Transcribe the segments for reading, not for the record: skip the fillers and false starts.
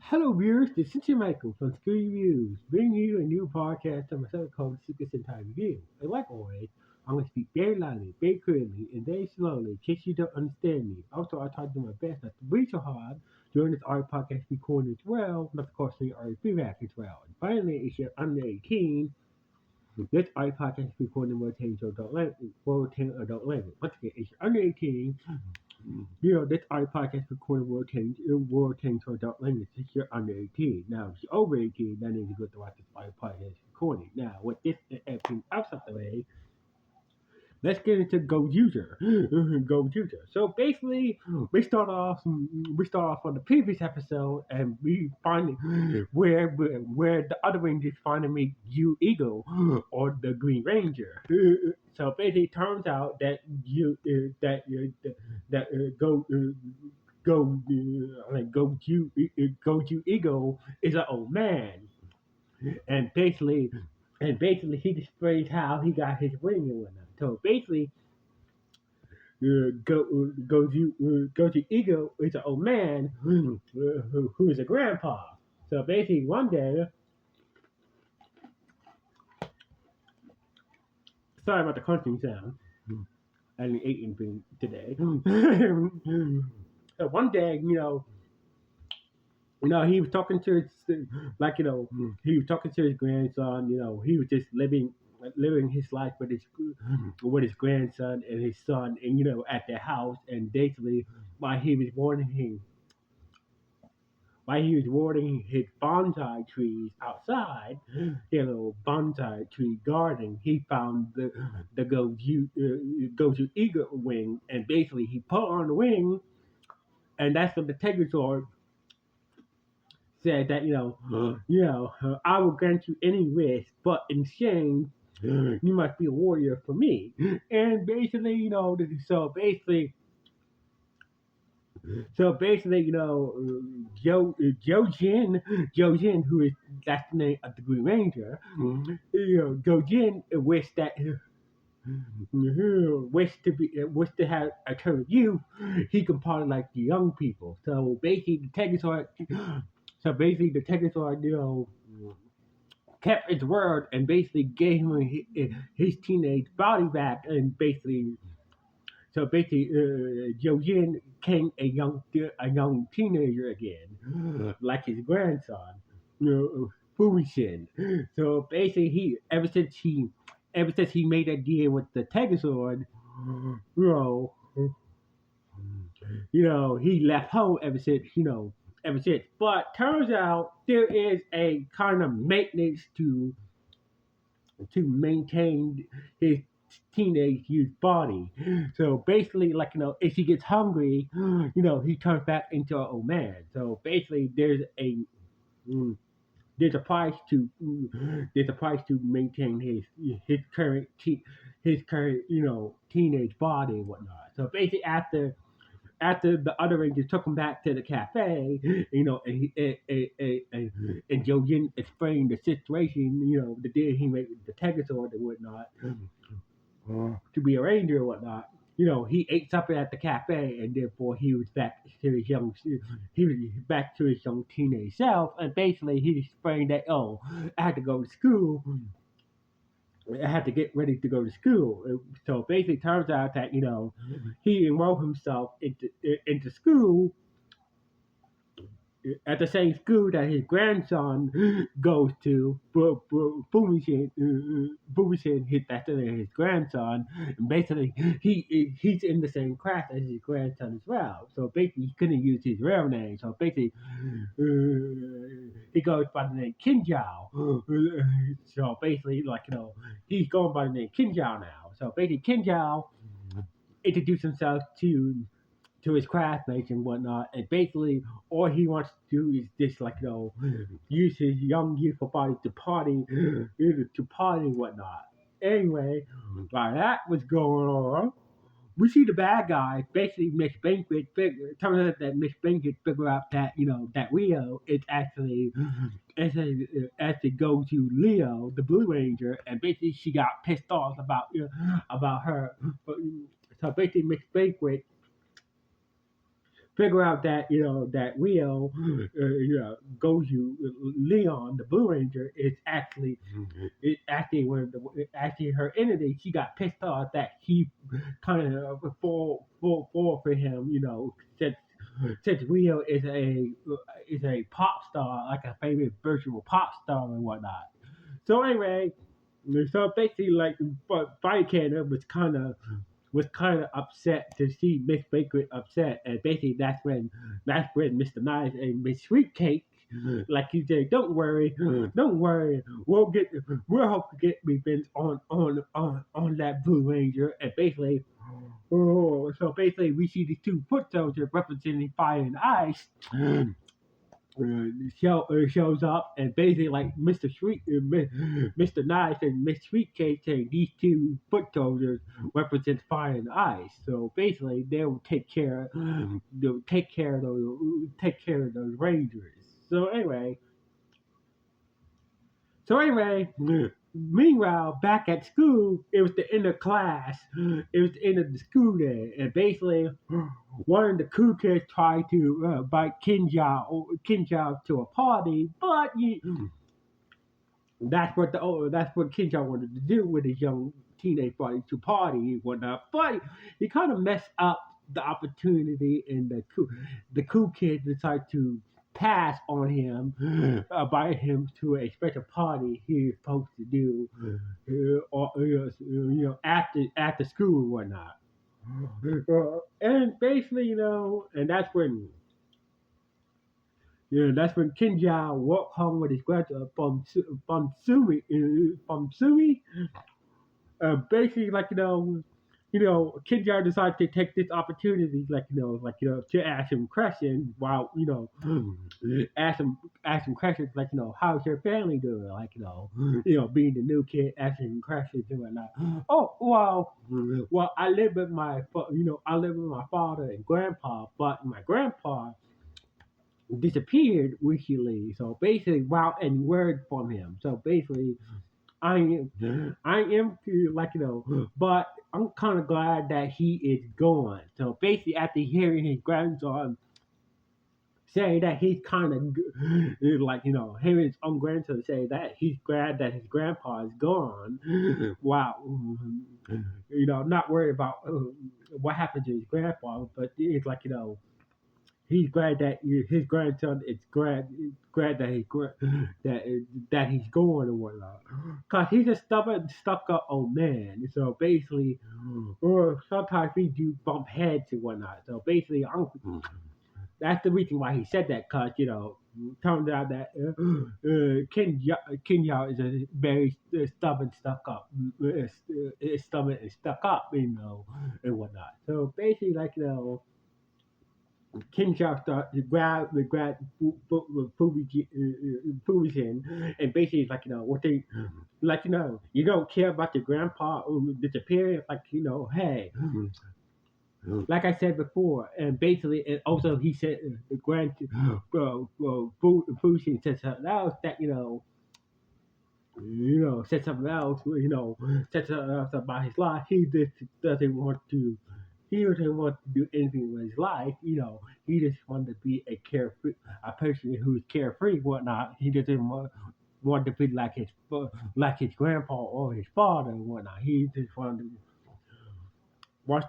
Hello, viewers. This is Michael from School Reviews, bringing you a new podcast on myself called Super Sentai Review. And like always, I'm going to speak very loudly, very clearly, and very slowly in case you don't understand me. Also, I try to do my best not to breathe so hard during this art podcast recording as well, not to cause any art feedback as well. And finally, if you're under 18, this art podcast recording will contain adult language. Once again, if you're under 18, this audio podcast recording will change to adult language if you're under 18. Now, if you're over 18, then you go to watch this audio podcast recording. Now, with this and everything else out the way, let's get into Gozyuger. Gozyuger. So basically, we start off on the previous episode, and we find where the other Rangers finally meet Eagle or the Green Ranger. So basically, it turns out that Goju Eagle is an old man, and basically he displays how he got his wing and whatnot. So basically, Goju Eagle is an old man who is a grandpa. So basically, one day, sorry about the crunching sound. I didn't eat anything today. So one day, he was talking to he was talking to his grandson. He was just living his life with his grandson and his son, and at their house, and basically while he was watering his bonsai trees outside, bonsai tree garden, he found the Goju eagle wing, and basically he put on the wing, and that's when the Tegazord said that I will grant you any wish, but in exchange you must be a warrior for me. And basically, Joe Jin, that's the name of the Green Ranger. Joe Jin wished to have a turn of youth. He can party like the young people. So basically, the Tegazord, kept his word and basically gave him his teenage body back, and basically, Jin became a young teenager again, like his grandson, Fumishin. So basically, ever since he made that deal with the Tegazord, you know, he left home ever since. But turns out there is a kind of maintenance to maintain his teenage youth body. So basically, if he gets hungry, he turns back into an old man. So basically, mm, there's a price to maintain his current teenage body and whatnot. So basically, after the other Rangers took him back to the cafe, and Joe Yin explained the situation, the deal he made with the Tegazord and whatnot, to be a ranger and whatnot. He ate supper at the cafe, and therefore he was back to his young teenage self, and basically he explained that, I had to go to school. I had to get ready to go to school. So basically, it turns out that he enrolled himself into school at the same school that his grandson goes to. Fumishin, that's his grandson. And basically, he's in the same class as his grandson as well. So basically, he couldn't use his real name. So basically, he goes by the name Kinjao. So basically, he's going by the name Kinjao now. So basically, Kinjao introduced himself to his classmates and whatnot, and basically all he wants to do is just use his young youthful body to party, and whatnot. Anyway, while that was going on, we see the bad guy basically Miss Banquet. Turns out that Miss Banquet figure out that that Leo is actually go to Leo, the Blue Ranger, and basically she got pissed off about her. So basically, Miss Banquet figure out that that Rio, Gozyu Leon, the Blue Ranger, is actually one of the actually her entity. She got pissed off that he kind of fall for him, since Rio is a pop star, like a favorite virtual pop star and whatnot. So anyway, so basically, like, but Fire Canada was kind of upset to see Miss Baker upset, and basically that's when Mr. Nice and Miss Sweetcake, like he said, don't worry, we'll hope to get revenge on that Blue Ranger, and basically. Oh, so basically, we see these two foot soldiers representing fire and ice, shows up, and basically like Mr. Nice and Miss Sweetcake saying these two foot soldiers represent fire and ice. So basically, they'll take care of those rangers. So anyway, meanwhile, back at school, it was the end of class. It was the end of the school day, and basically, one of the cool kids tried to invite Kinjao to a party, but that's what Kinjao wanted to do with his young teenage buddy to party and whatnot. But he kind of messed up the opportunity, and the cool kid decided to pass on him, invite him to a special party he was supposed to do, after school and whatnot. And basically, and that's when Kinjao walked home with his grandson from Sui. Basically, like Kinjao decided to take this opportunity, to ask him questions while ask him questions like how's your family doing, being the new kid, asking him questions and whatnot. Oh well, I live with my father and grandpa, but my grandpa disappeared recently. So basically, without any word from him. So basically, I am but I'm kind of glad that he is gone. So basically, after hearing his grandson say that he's kind of hearing his own grandson say that he's glad that his grandpa is gone. Wow, not worried about what happened to his grandpa, but it's he's glad that his grandson is glad that that he's going and whatnot. Cause he's a stubborn, stuck up old man. So basically, or sometimes we do bump heads and whatnot. So basically, that's the reason why he said that. Cause turns out that Kenya is a very stubborn, stuck up, stubborn and stuck up, and whatnot. So basically, Kinshasa started to grab Fujian, and basically what they you don't care about your grandpa who disappeared, hey, like I said before, and basically, and also he said the Fujian said something else that said something else, said something else about his life. He just doesn't want to. He doesn't want to do anything with his life. He just wanted to be a person who's carefree, whatnot. He doesn't want to be like his grandpa or his father and whatnot. He just wants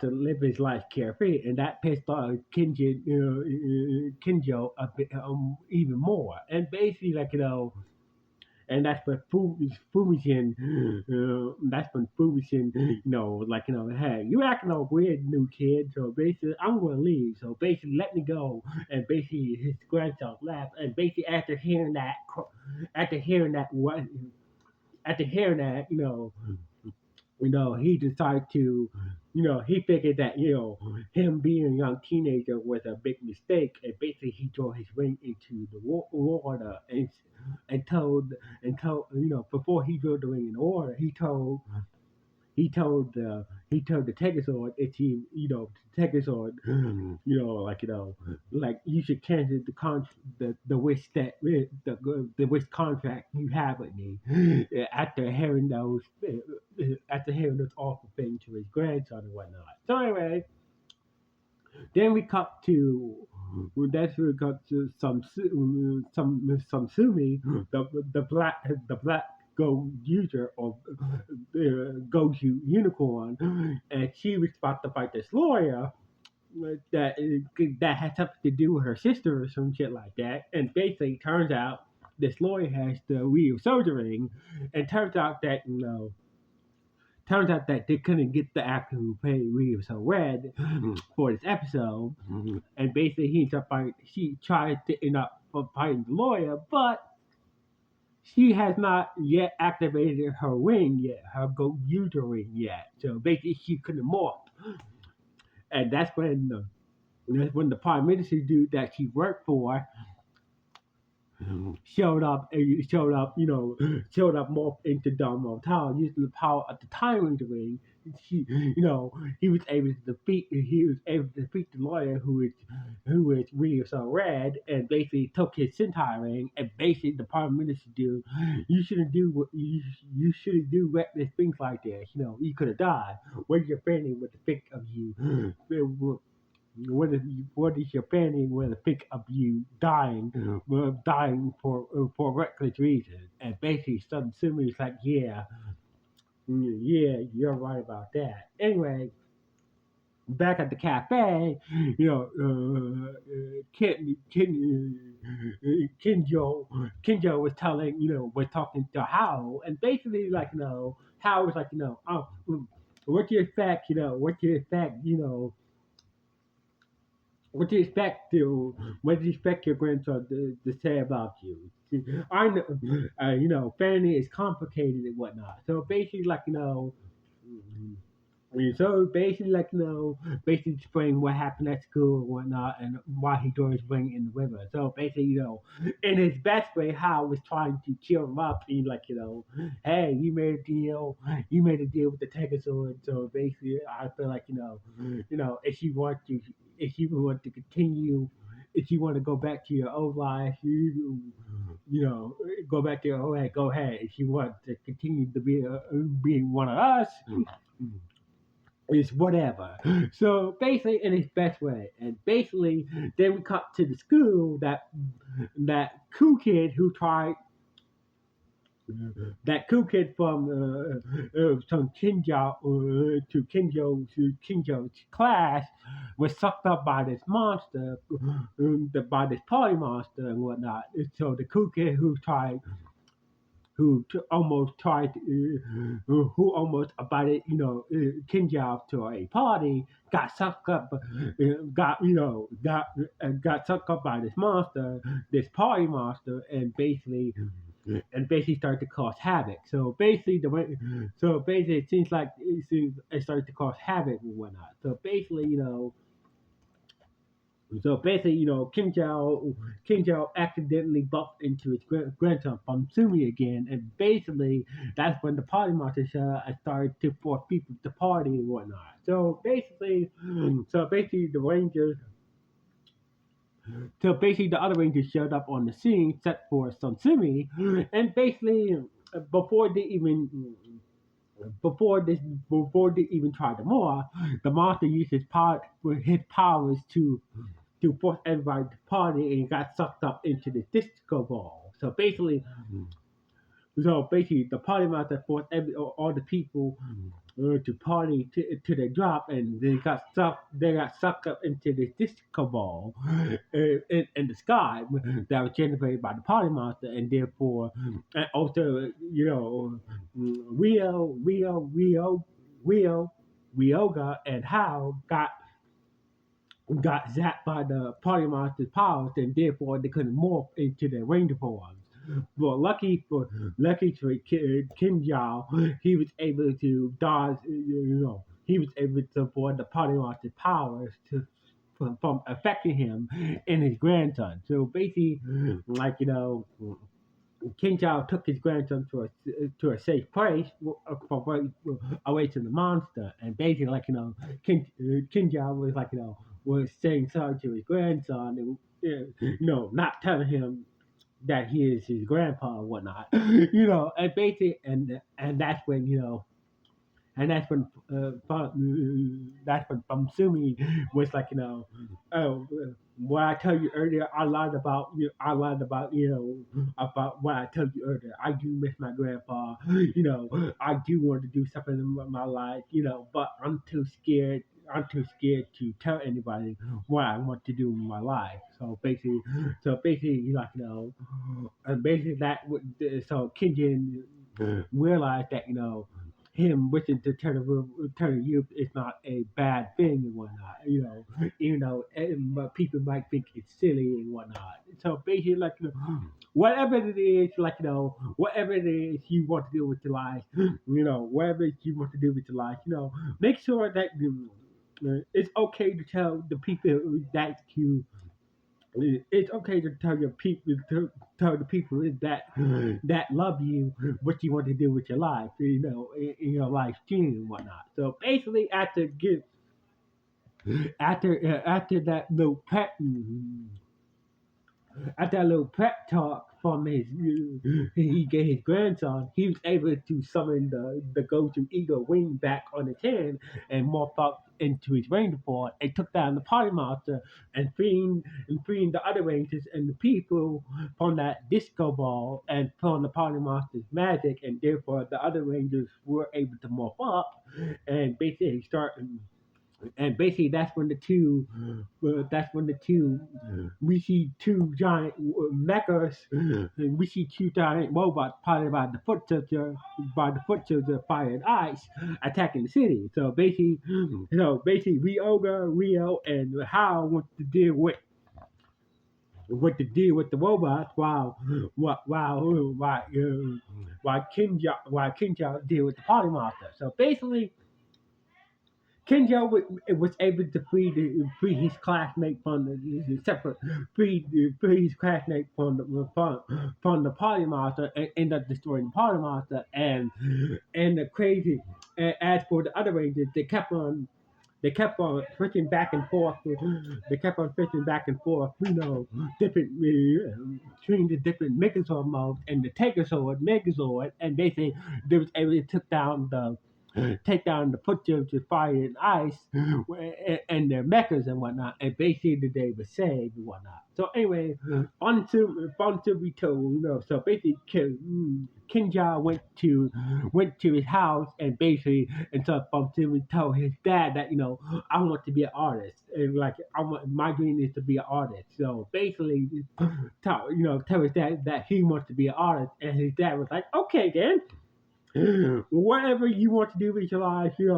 to live his life carefree, and that pissed off Kinjo a bit, even more. And basically, and that's when Fumishin, hey, you acting all weird, new kid. So basically, I'm gonna leave. So basically, let me go. And basically, his grandson laughed. And basically, what, after hearing that, he decided to, he figured that, him being a young teenager was a big mistake, and basically he threw his ring into the water, and told, before he threw the ring in the water, he told the Tegazord, if he, the Tegazord, like you should cancel the wish that the wish contract you have with me. After hearing those awful things to his grandson and whatnot. So anyway, then we cut to that's where it got to some Sumi, the black go user of Gozyu unicorn, and she was about to fight this lawyer that that had something to do with her sister or some shit like that. And basically, turns out this lawyer has the Ryusoulger ring, and turns out that they couldn't get the actor who played Rio so red for this episode, and basically she tried to end up fighting the lawyer, but she has not yet activated her ring yet, her go user ring yet. So basically, she couldn't morph, and that's when the prime minister dude that she worked for showed up more into Dumbo Town using the power of the Timeranger ring. He was able to defeat the lawyer who is really so red, and basically took his Sentai ring, and basically the Prime Minister dude, you shouldn't do reckless things like this. You could have died. What is your family would think of you? What is your family will think of you dying for reckless reasons? And basically, some Sumi is like, yeah, you're right about that. Anyway, back at the cafe, Kinjo was talking to Hao, and basically, like, Hao was like, oh, what do you expect, what do you expect your grandson to say about you? I know, family is complicated and whatnot. So basically, like, basically explain what happened at school and whatnot, and why he threw his ring in the river. So basically, in his best way, Hal was trying to cheer him up, and like, hey, you made a deal with the Tegazord. So basically, I feel like, if you want to continue, if you want to go back to your old life, you know, go back to your old life, go ahead. If you want to continue to be being one of us, it's whatever. So basically, in his best way, and basically, then we cut to the school that cool kid who tried. That cool kid from Kinjo's class was sucked up by this monster, by this party monster and whatnot. So the cool kid almost tried, who almost invited, Kinja to a party, got sucked up, got sucked up by this monster, this party monster, and basically started to cause havoc. So basically, it started to cause havoc and whatnot. Kim Jao accidentally bumped into his grandson from Sumi again, and basically that's when the party monster showed up and started to force people to party and whatnot. So basically the other rangers showed up on the scene, set for some Sumi, and basically before they even before they even tried to more, the monster used his powers to force everybody to party, and got sucked up into the disco ball. So basically, the party master forced all the people to party to the drop, and they got stuck. They got sucked up into the disco ball in the sky that was generated by the party master, and therefore, and also, Rio, Ryoga, and Hao got zapped by the party monster's powers, and therefore they couldn't morph into their ranger forms. But lucky for Kim Jao, he was able to dodge. He was able to avoid the party monster's powers from affecting him and his grandson. So basically, like, King Jao took his grandson to a safe place, away from the monster, and basically, like, King Jao was like, was saying sorry to his grandson, and not telling him that he is his grandpa and whatnot, and basically, and that's when and that's when Sumi was like, oh, what I told you earlier, I lied about, about what I told you earlier. I do miss my grandpa. I do want to do something in my life. But I'm too scared. I'm too scared to tell anybody what I want to do in my life. So basically, and basically so Kenji realized that him wishing to turn youth is not a bad thing and whatnot. But people might think it's silly and whatnot. So basically, whatever it is, whatever it is you want to do with your life, whatever you want to do with your life, make sure that it's okay to tell the people that you it's okay to tell your people to tell the people that love you what you want to do with your life, in your life stream and whatnot. So basically, after that little after that little prep talk from he gave his grandson, he was able to summon the Gozyu Eagle wing back on his hand and morph up into his ranger form and took down the party monster and freeing the other rangers and the people from that disco ball and from the party monster's magic, and therefore the other rangers were able to morph up and basically start that's when the two we see two giant mechas, and we see two giant robots piloted by the foot soldier fire and ice attacking the city. So basically Ryusoulger, Rio, and How want to deal with the robots while Kinja deal with the party monster. So basically Kenjo was able to free his classmate from the separate free his classmate from the party monster and end up destroying the party monster, and the crazy and as for the other rangers, they kept on switching back and forth. They kept on switching back and forth, different between the different Megazord modes and the Tegazord, Megazord, and basically they was able to take down the Putjibs with fire and ice and their mechas and whatnot, and basically the day was saved and whatnot. So anyway, on to be told, so basically Kinja went to his house and basically and so Bonsu told his dad that I want to be an artist, and my dream is to be an artist. So basically tell his dad that he wants to be an artist, and his dad was like, okay then, whatever you want to do with your life, you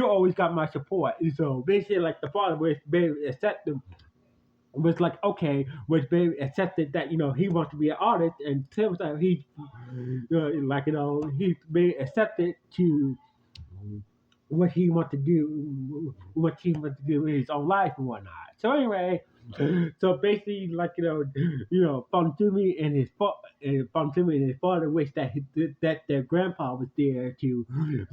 always got my support. And so basically, the father was very accepted, was like, okay, was very accepted that he wants to be an artist, and seems like he's very accepted to what he wants to do in his own life and whatnot. So anyway, so basically, Fantumi and his father wished that their grandpa was there to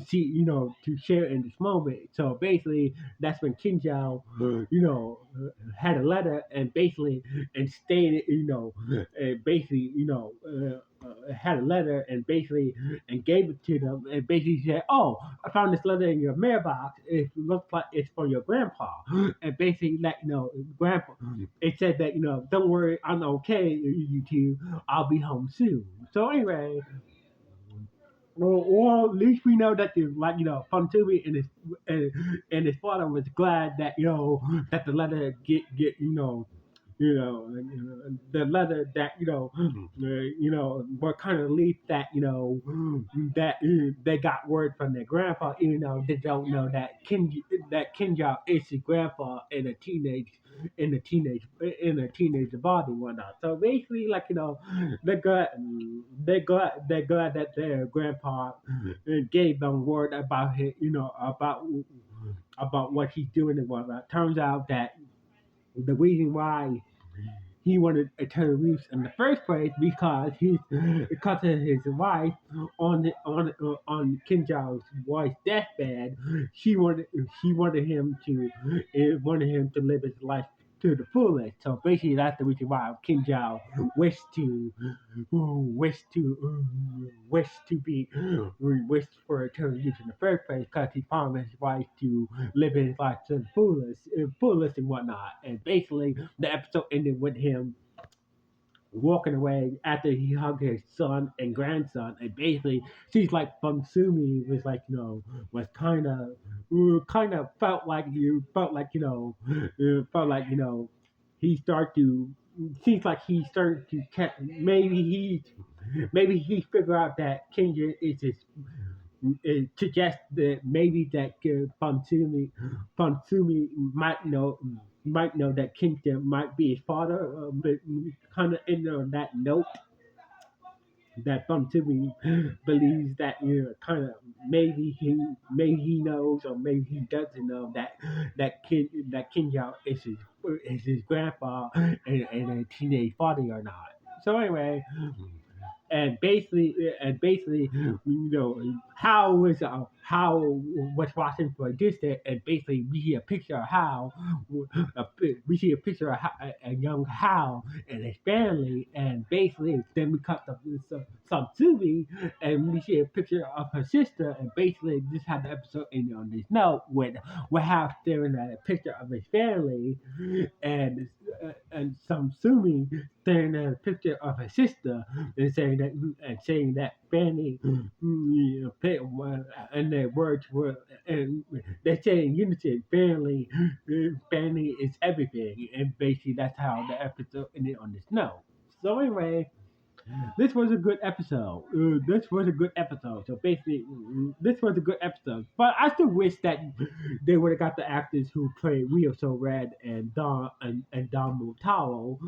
see, to share in this moment. So basically, that's when Kinjao, had a letter and basically and stated, basically, had a letter and basically and gave it to them and basically said, "Oh, I found this letter in your mailbox. It looks like it's from your grandpa." And basically, grandpa, it said that don't worry, I'm okay. You two, I'll be home soon. So anyway, or at least we know that Fontubi and his father was glad that that the letter get the letter that what kind of relief that that they got word from their grandpa, even though they don't know that Kinja is his grandpa in a teenage body and whatnot. So basically, they're glad they're glad that their grandpa gave them word about his, about what he's doing and whatnot. Turns out that the reason why he wanted eternal roots in the first place because of his wife on Kim Jong's wife's deathbed. She wanted him to live his life to the fullest. So basically, that's the reason why Kim Jong wished to wished to wished to be wished for eternal youth in the first place because he promised his wife to live his life to the fullest and whatnot. And basically, the episode ended with him walking away after he hugged his son and grandson, and basically she's like from Sumi was like was kind of felt like felt like he started to seems like he started to maybe he figured out that Kenya is his it suggests that maybe that Fonsumi might know that Kingdom might be his father, but kind of end on that note that Fonsumi believes that kind of maybe he knows or maybe he doesn't know that King Yao is his grandpa and a teenage father or not. So anyway, and basically, how was watching for a distance, and basically we see a picture of how we see a picture of a young Hal and his family, and basically then we cut some Subi, and we see a picture of her sister, and basically this had the episode ending on this note with Hal staring at a picture of his family, and some Sumi staring at a picture of her sister and saying that Fanny and their words were and they say in unison Fanny is everything, and basically that's how the episode ended on this note. So anyway, this was a good episode. This was a good episode. So basically, this was a good episode. But I still wish that they would have got the actors who played Rio So Red and Don Motaro,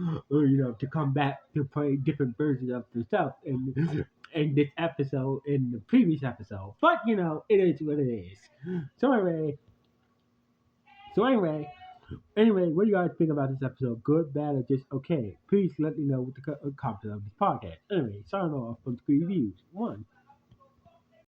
to come back to play different versions of themselves in this episode, in the previous episode. But it is what it is. So anyway, so anyway, what do you guys think about this episode? Good, bad, or just okay? Please let me know what the comments of this podcast. Anyway, signing off from 3 Reviews. 1.